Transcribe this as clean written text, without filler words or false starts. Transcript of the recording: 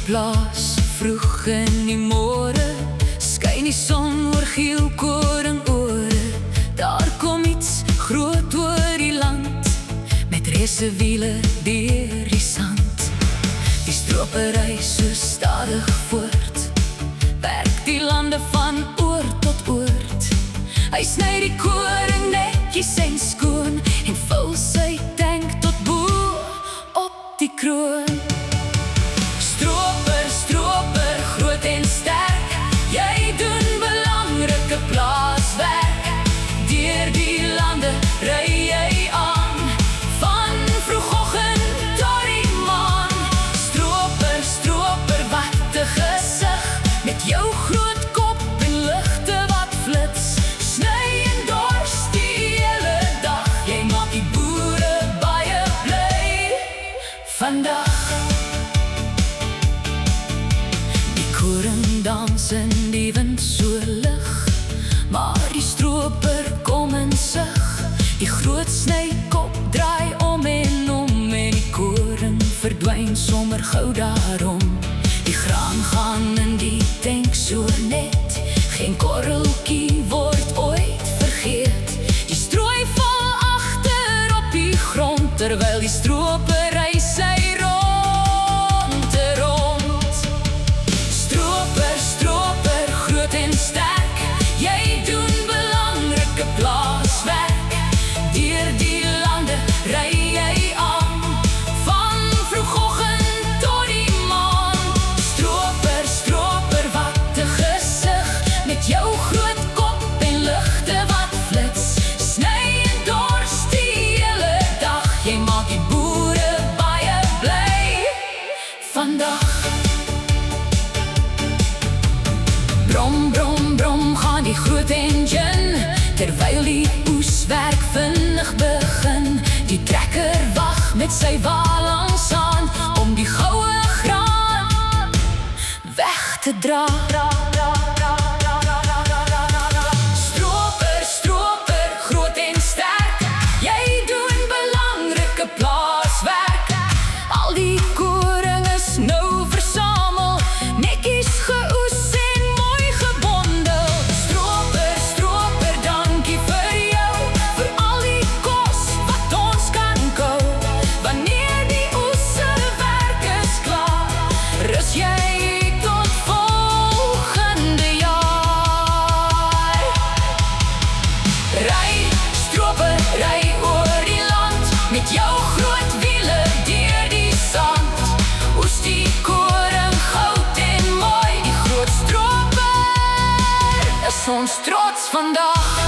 plaas, vroeg in die môre, skyn die son oor geel koringore. Daar kom iets groot oor die land, met reëse wiele deur die sand. Die stroper ry so stadig voort, werk die lande van oord tot oord. Hy sny die koring netjies en skoon, en vul sy tank tot bo op die kroon. Stroper, stroper, groot en sterk, jy doen belangrike plaaswerk. Deur die lande ry jy aan, van vroegoggend tot die maan. Stroper, stroper, wat 'n gesig, met jou groot kop en ligte wat flits. Sny en dors die hele dag, jy maak die boere baie bly vandag. Koring dans in die wind so lig, maar die stroper kom en sug. Die groot snykop draai om en die koring verdwyn sommer gou daarom. Die graan gaan in die tank so net, geen korreltjie word ooit vergeet. Die strooi val agter op die grond, terwyl die stroper ry sy rond te rond. Stroper, stroper, groot en sterk, jy doen belangrike plaaswerk. Deur die lande ry jy aan, van vroegoggend tot die maan. Stroper, stroper, wat 'n gesig, met jou groot kop en ligte wat flits. Sny en dors die hele dag, jy maak die boere baie bly vandag. Brom, brom, brom gaan die groot engine, terwyl die oeswerk vinnig begin. Die trekker wag met sy wa langs aan, om die goue graan weg te dra. Stroper, stroper, groot en sterk, jy doen belangrike plaaswerk. Al die koring is nou versamel, netjies geoes en mooi gebondel. Stroper, stroper, dankie vir jou, vir al die kos wat ons kan kou. Wanneer die oesse werk is klaar, rus jy tot volgende jaar. Ry, stroper, ry oor die land, met jou groot wiele deur die sand. Oes die koring goud en mooi, die groot stroper is ons trots vandag.